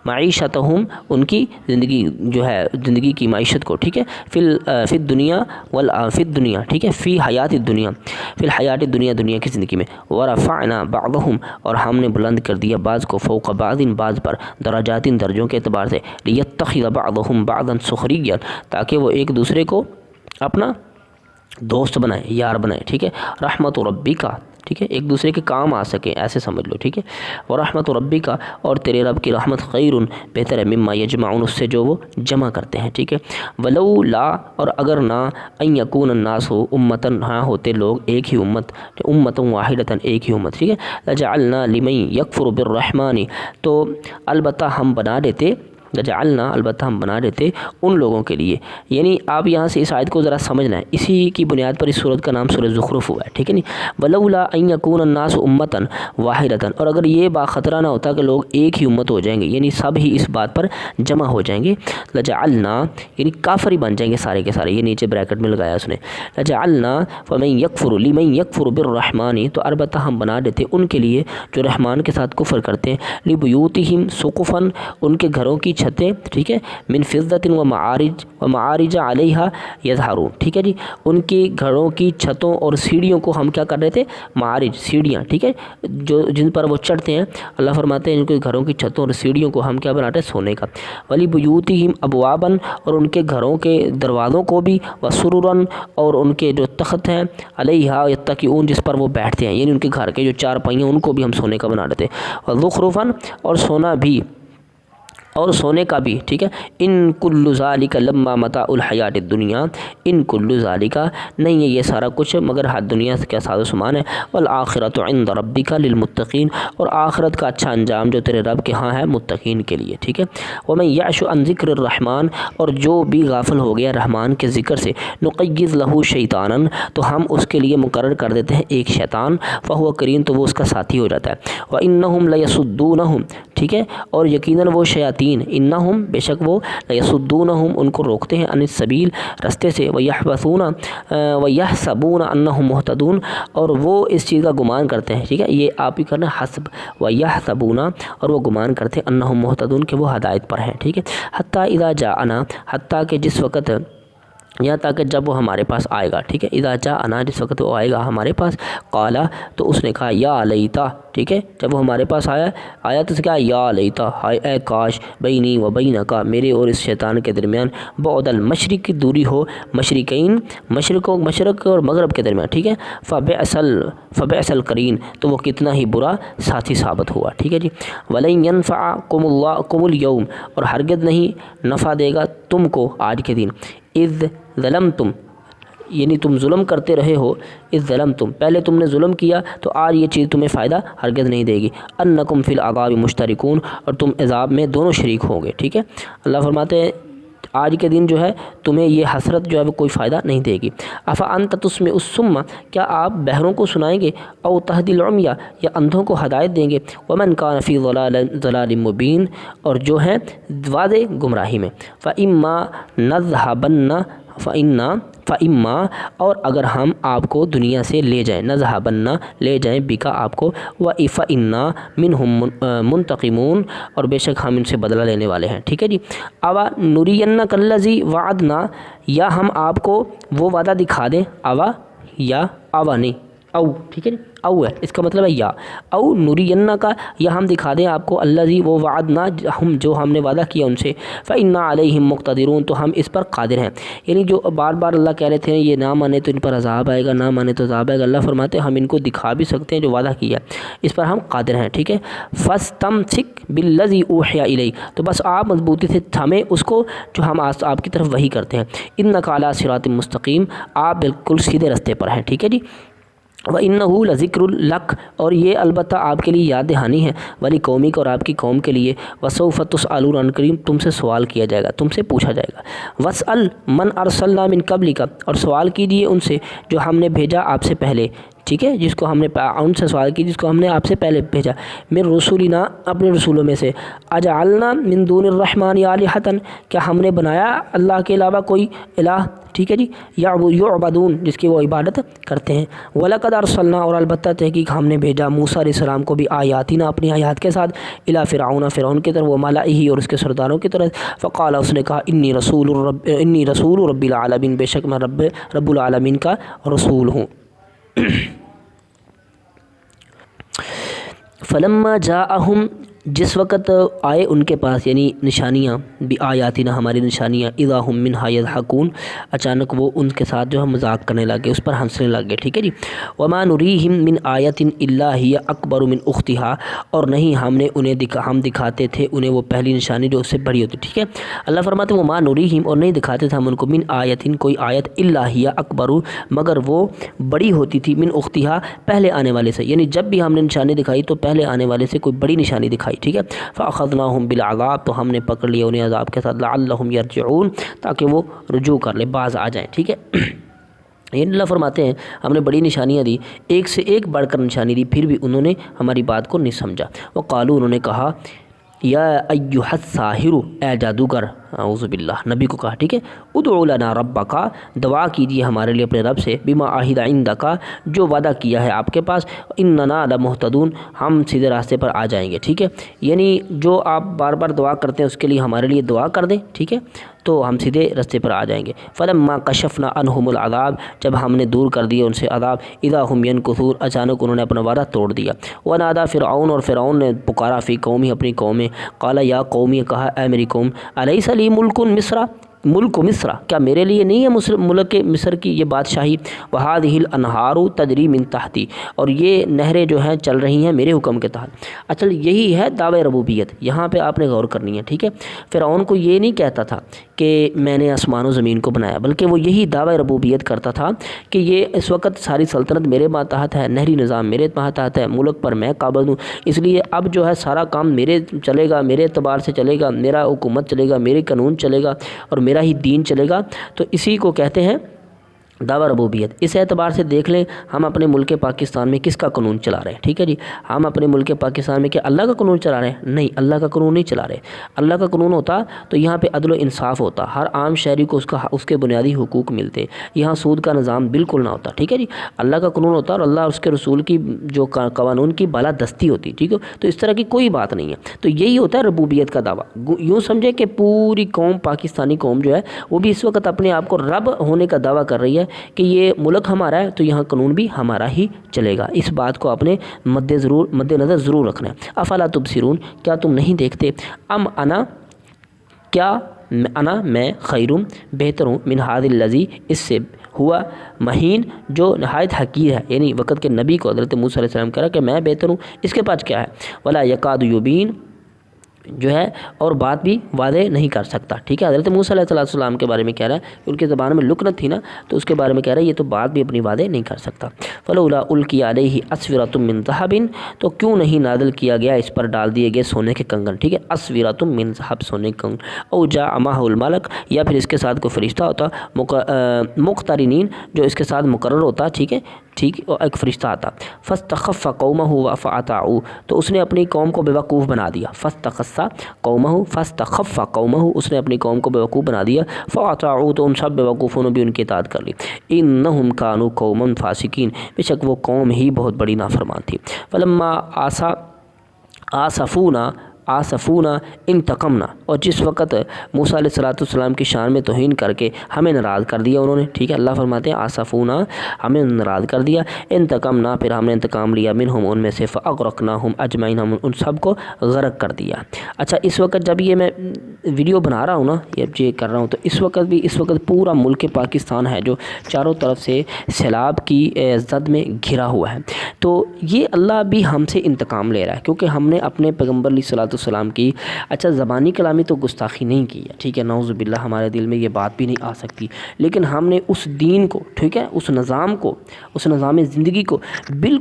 معیشتہم ان کی زندگی جو ہے زندگی کی معیشت کو، ٹھیک ہے، فی الدنیا فی الدنیا، ٹھیک ہے، فی حیات الدنیا، فی الحیات الدنیا، دنیا کی زندگی میں، ورفعنا بعضهم اور ہم نے بلند کر دیا بعض کو، فوق بعض بعض پر، درجات درجوں کے اعتبار سے، لیتخذ بعضهم بعضا سخریا تاکہ وہ ایک دوسرے کو اپنا دوست بنائے، یار بنائے، ٹھیک ہے، رحمت ربی کا، ٹھیک ہے، ایک دوسرے کے کام آ سکیں، ایسے سمجھ لو، ٹھیک ہے، اور رحمت ربی کا اور تیرے رب کی رحمت خیر بہتر ہے، مما یجمعون اس سے جو وہ جمع کرتے ہیں، ٹھیک ہے، ولولا اور اگر نہ ان یکون الناس ہو امتن ہاں ہوتے لوگ ایک ہی امت، امت واحدتاً ایک ہی امت، ٹھیک ہے، لجعلنا لمن یکفر بالرحمن تو البتہ ہم بنا دیتے، جعلنا البتہ ہم بنا دیتے ان لوگوں کے لیے، یعنی آپ یہاں سے اس آیت کو ذرا سمجھنا ہے، اسی کی بنیاد پر اس سورت کا نام سورۃ زخرف ہوا ہے، ٹھیک ہے نہیں، ولولا ان یکون الناس امتاً واحدتاً اور اگر یہ باخطرہ نہ ہوتا کہ لوگ ایک ہی امت ہو جائیں گے، یعنی سب ہی اس بات پر جمع ہو جائیں گے، لجعلنا یعنی کافر ہی بن جائیں گے سارے کے سارے، یہ نیچے بریکٹ میں لگایا اس نے، لجعلنا فمن یکفر لمن یکفر بالرحمن تو البتہ ہم بنا دیتے ان کے لیے جو رحمان کے ساتھ کفر کرتے ہیں، لبیوتہم سقفا ان کے گھروں کی چھتیں، ٹھیک ہے، من فضۃ و معارج علیہا یظہرون، ٹھیک ہے جی، ان کے گھروں کی چھتوں اور سیڑھیوں کو ہم کیا کر رہے تھے، معارج سیڑھیاں، ٹھیک ہے، جو جن پر وہ چڑھتے ہیں، اللہ فرماتے ہیں ان کے گھروں کی چھتوں اور سیڑھیوں کو ہم کیا بناتے ہیں، سونے کا، ولیبیوتہم ابوابا اور ان کے گھروں کے دروازوں کو بھی، وسررا اور ان کے جو تخت ہیں، علیہا یتکئون جس پر وہ بیٹھتے ہیں، یعنی ان کے گھر کے جو چار پہیے ان کو بھی ہم سونے کا بنا دیتے ہیں، وزخرفا اور سونا بھی اور سونے کا بھی، ٹھیک ہے، ان کل ذالک لما متاع الحیات الدنیا ان کل ذالک نہیں ہے یہ سارا کچھ مگر دنیا کا ساز و سامان ہے، والآخرۃ عند ربک للمتقین اور آخرت کا اچھا انجام جو تیرے رب کے ہاں ہے متقین کے لیے، ٹھیک ہے، ومن یعش عن ذکر الرحمن اور جو بھی غافل ہو گیا رحمان کے ذکر سے، نقیض لہ شیطانا تو ہم اس کے لیے مقرر کر دیتے ہیں ایک شیطان، فہو قرین تو وہ اس کا ساتھی ہو جاتا ہے، وانہم لیصدونہم ٹھیک ہے، اور یقیناً وہ شیاطین انہم بے شک وہ لیصدونہم ان کو روکتے ہیں عن السبیل رستے سے، ویحسبون انہم مہتدون اور وہ اس چیز کا گمان کرتے ہیں، ٹھیک ہے، یہ آپ ہی کرنا حسب، ویحسبون اور وہ گمان کرتے ہیں انہم مہتدون کہ وہ ہدایت پر ہیں، ٹھیک ہے، حتیٰ اذا جاءنا حتیٰ کہ جس وقت یہاں تک جب وہ ہمارے پاس آئے گا، ٹھیک ہے، اذا جاءنا جس وقت وہ آئے گا ہمارے پاس، قالا تو اس نے کہا یا لیتا، ٹھیک ہے، جب وہ ہمارے پاس آیا تو اس نے کہا یا لیتا ہائے اے کاش، بینی و بینک میرے اور اس شیطان کے درمیان، بعد المشرق کی دوری ہو، مشرقین مشرق اور مغرب کے درمیان، ٹھیک ہے، فبئس القرین تو وہ کتنا ہی برا ساتھی ثابت ہوا، ٹھیک ہے جی، ولن ينفعکم اليوم اور ہرگز نہیں نفع دے گا تم کو آج کے دن، اذ ظلمتم یعنی تم ظلم کرتے رہے ہو، اذ ظلمتم پہلے تم نے ظلم کیا تو آج یہ چیز تمہیں فائدہ ہرگز نہیں دے گی، انکم فی العذاب مشترکون اور تم عذاب میں دونوں شریک ہوں گے، ٹھیک ہے، اللہ فرماتے ہیں آج کے دن جو ہے تمہیں یہ حسرت جو ہے وہ کوئی فائدہ نہیں دے گی، افانت تسمع الصم کیا آپ بہروں کو سنائیں گے، او تہدی العمی یا اندھوں کو ہدایت دیں گے، ومن کان فی ضلال مبین اور جو ہیں واضح گمراہی میں، فاما نذهبن فاما اور اگر ہم آپ کو دنیا سے لے جائیں، نذهبن لے جائیں بکا آپ کو، فانا منہم منتقمون اور بے شک ہم ان سے بدلہ لینے والے ہیں، ٹھیک ہے جی، اوا نرینک الذی وعدنا یا ہم آپ کو وہ وعدہ دکھا دیں، اوا یا اوا نہیں او، ٹھیک ہے، او ہے اس کا مطلب ہے یا، او نرینہ کا یا ہم دکھا دیں آپ کو، الذی وہ وعدنا جو ہم نے وعدہ کیا ان سے، فإنا علیہم مقتدرون تو ہم اس پر قادر ہیں، یعنی جو بار بار اللہ کہہ رہے تھے یہ نہ مانے تو ان پر عذاب آئے گا، نہ مانے تو عذاب آئے گا، اللہ فرماتے ہیں ہم ان کو دکھا بھی سکتے ہیں جو وعدہ کیا اس پر ہم قادر ہیں، ٹھیک ہے، فاستمسک بالذی اوحی الیک تو بس آپ مضبوطی سے تھامیں اس کو جو ہم آپ کی طرف وحی کرتے ہیں، انک علی صراط مستقیم آپ بالکل سیدھے رستے پر ہیں، ٹھیک ہے جی، وَإِنَّهُ لَذِكْرٌ لَكَ اور یہ البتہ آپ کے لیے یاد دہانی ہے، ولی قومی اور آپ کی قوم کے لیے، وَسَوْفَ تُسْأَلُونَ عَنْ قَرِيبٍ تم سے سوال کیا جائے گا، تم سے پوچھا جائے گا، وَاسْأَلْ مَنْ أَرْسَلْنَا مِنْ قَبْلِكَ اور سوال کیجیے ان سے جو ہم نے بھیجا آپ سے پہلے، ٹھیک ہے، جس کو ہم نے ان سے سوال کی جس کو ہم نے آپ سے پہلے بھیجا، من رسولنا اپنے رسولوں میں سے، اجعلنا من دون الرحمن آلہۃ کیا ہم نے بنایا اللہ کے علاوہ کوئی الہ، ٹھیک ہے جی، یعبدون جس کی وہ عبادت کرتے ہیں، وَلَقَدْ أَرْسَلْنَا اور البتہ تحقیق ہم نے بھیجا موسیٰ علیہ السلام کو بھی آیاتنا اپنی آیات کے ساتھ، الی فرعون کی طرف، وملئہ اور اس کے سرداروں کی طرف، فقال اس نے کہا انی رسول رب العالمین بے شک میں رب العالمین کا رسول ہوں۔ فلما جاءہم جس وقت آئے ان کے پاس، یعنی نشانیاں، بآیاتنا ہماری نشانیاں، اذا ہم منہا یضحکون اچانک وہ ان کے ساتھ جو ہے مذاق کرنے لگے، اس پر ہنسنے لگے، ٹھیک ہے جی، وما نریہم من آیۃ الا ہی اکبر من اختہا اور نہیں ہم دکھاتے تھے انہیں وہ پہلی نشانی جو اس سے بڑی ہوتی، ٹھیک ہے، اللہ فرماتے ہیں وما نریہم اور نہیں دکھاتے تھے ہم ان کو، من آیۃ کوئی آیت، الا ہی اکبر مگر وہ بڑی ہوتی تھی، من اختہا پہلے آنے والے سے، یعنی جب بھی ہم نے نشانی دکھائی تو پہلے آنے والے سے کوئی بڑی نشانی دکھائی، ٹھیک ہے، فاخذناہم بالعذاب تو ہم نے پکڑ لیا انہیں عذاب کے ساتھ، لعلہم یرجعون تاکہ وہ رجوع کر لیں، باز آ جائیں، ٹھیک ہے۔ یہ اللہ فرماتے ہیں ہم نے بڑی نشانیاں دی، ایک سے ایک بڑھ کر نشانی دی، پھر بھی انہوں نے ہماری بات کو نہیں سمجھا، وقالوا انہوں نے کہا یا ایھا الساحر اے جادوگر، اعوذ باللہ نبی کو کہا، ٹھیک ہے، ادعو لنا ربک دعا کیجیے ہمارے لیے اپنے رب سے، بما عہد عندک جو وعدہ کیا ہے آپ کے پاس، اننا لمہتدون ہم سیدھے راستے پر آ جائیں گے، ٹھیک ہے، یعنی جو آپ بار بار دعا کرتے ہیں اس کے لیے ہمارے لیے دعا کر دیں، ٹھیک ہے، تو ہم سیدھے راستے پر آ جائیں گے، فلما کشفنا عنہم العذاب جب ہم نے دور کر دیا ان سے عذاب، اذا ہم ینکثون اچانک انہوں نے اپنا وعدہ توڑ دیا، ونادى فرعون اور فرعون نے پکارا فی قومی اپنی قوم میں، قال یا قومی کہا اے میری قوم، الیس لی ملک مصر کیا میرے لیے نہیں ہے ملک مصر کی یہ بادشاہی، وہذہ الانہار تجری من تحتی اور یہ نہریں جو ہیں چل رہی ہیں میرے حکم کے تحت، اصل یہی ہے دعوی ربوبیت، یہاں پہ آپ نے غور کرنی ہے، ٹھیک ہے، فرعون کو یہ نہیں کہتا تھا کہ میں نے آسمان و زمین کو بنایا، بلکہ وہ یہی دعوی ربوبیت کرتا تھا کہ یہ اس وقت ساری سلطنت میرے ماتحت ہے، نہری نظام میرے ماتحت ہے، ملک پر میں قابض ہوں، اس لیے اب جو ہے سارا کام میرے چلے گا، میرے اعتبار سے چلے گا، میرا حکومت چلے گا، میرے قانون چلے گا اور میرا ہی دین چلے گا، تو اسی کو کہتے ہیں دعوی ربوبیت۔ اس اعتبار سے دیکھ لیں ہم اپنے ملک پاکستان میں کس کا قانون چلا رہے ہیں، ٹھیک ہے جی، ہم اپنے ملک پاکستان میں کیا اللہ کا قانون چلا رہے ہیں؟ نہیں، اللہ کا قانون نہیں چلا رہے، اللہ کا قانون ہوتا تو یہاں پہ عدل و انصاف ہوتا، ہر عام شہری کو اس کے بنیادی حقوق ملتے، یہاں سود کا نظام بالکل نہ ہوتا، ٹھیک ہے جی، اللہ کا قانون ہوتا اور اللہ اور اس کے رسول کی جو قانون کی بالادستی ہوتی، ٹھیک ہے، تو اس طرح کی کوئی بات نہیں ہے، تو یہی ہوتا ہے ربوبیت کا دعویٰ۔ یوں سمجھے کہ پوری قوم پاکستانی قوم جو ہے وہ بھی اس وقت اپنے آپ کو رب ہونے کا دعویٰ کر رہی ہے کہ یہ ملک ہمارا ہے تو یہاں قانون بھی ہمارا ہی چلے گا، اس بات کو اپنے مد نظر ضرور رکھنا ہے۔ افلا تبصرون کیا تم نہیں دیکھتے، میں خیرم بہتر ہوں، من ھذا الذی اس سے ہوا مہین جو نہایت حقیر ہے، یعنی وقت کے نبی کو حضرت موسیٰ علیہ السلام کہہ رہا کہ میں بہتر ہوں، اس کے پاس کیا ہے، ولا یکاد یبین جو ہے اور بات بھی واضح نہیں کر سکتا، ٹھیک ہے، حضرت موسیٰ علیہ السلام کے بارے میں کہہ رہا ہے کہ ان کے زبان میں لکنت تھی نا، تو اس کے بارے میں کہہ رہا ہے یہ تو بات بھی اپنی واضح نہیں کر سکتا، فلولا القی علیہ اسورۃ من ذہب تو کیوں نہیں نازل کیا گیا اس پر ڈال دیے گئے سونے کے کنگن، ٹھیک ہے، اسورۃ من ذہب سونے کے کنگن، او جاء معہ الملک یا پھر اس کے ساتھ کوئی فرشتہ ہوتا، مقترنین جو اس کے ساتھ مقرر ہوتا، ٹھیک ہے، ایک فرشتہ آتا، فاستخف قومہ فاطاعوا تو اس نے اپنی قوم کو بیوقوف بنا دیا، فاستخف قومہ اس نے اپنی قوم کو بیوقوف بنا دیا، فاطاعوا تو ان سب بیوقوفوں نے بھی ان کی اطاعت کر لی، انہم کانوا قوما فاسقین بے شک وہ قوم ہی بہت بڑی نافرمان تھی، فلما آسفونا انتقمنا اور جس وقت موسیٰ علیہ السلام کی شان میں توہین کر کے ہمیں ناراض کر دیا انہوں نے، ٹھیک ہے، اللہ فرماتے ہیں آسفونا ہمیں ناراض کر دیا، انتقمنا پھر ہم نے انتقام لیا، منہم ان میں سے، فاغرقناہم اجمعین ہم ان سب کو غرق کر دیا۔ اچھا اس وقت جب یہ میں ویڈیو بنا رہا ہوں نا، یہ کر رہا ہوں، تو اس وقت پورا ملک پاکستان ہے جو چاروں طرف سے سیلاب کی زد میں گھرا ہوا ہے، تو یہ اللہ بھی ہم سے انتقام لے رہا ہے کیونکہ ہم نے اپنے پیغمبر علیہ السلام کی اچھا زبانی کلامی تو گستاخی نہیں کی ہے، ٹھیک ہے، نعوذ باللہ ہمارے دل میں یہ بات بھی نہیں آ سکتی، لیکن ہم نے اس دین کو، ٹھیک ہے، اس نظام زندگی کو بالکل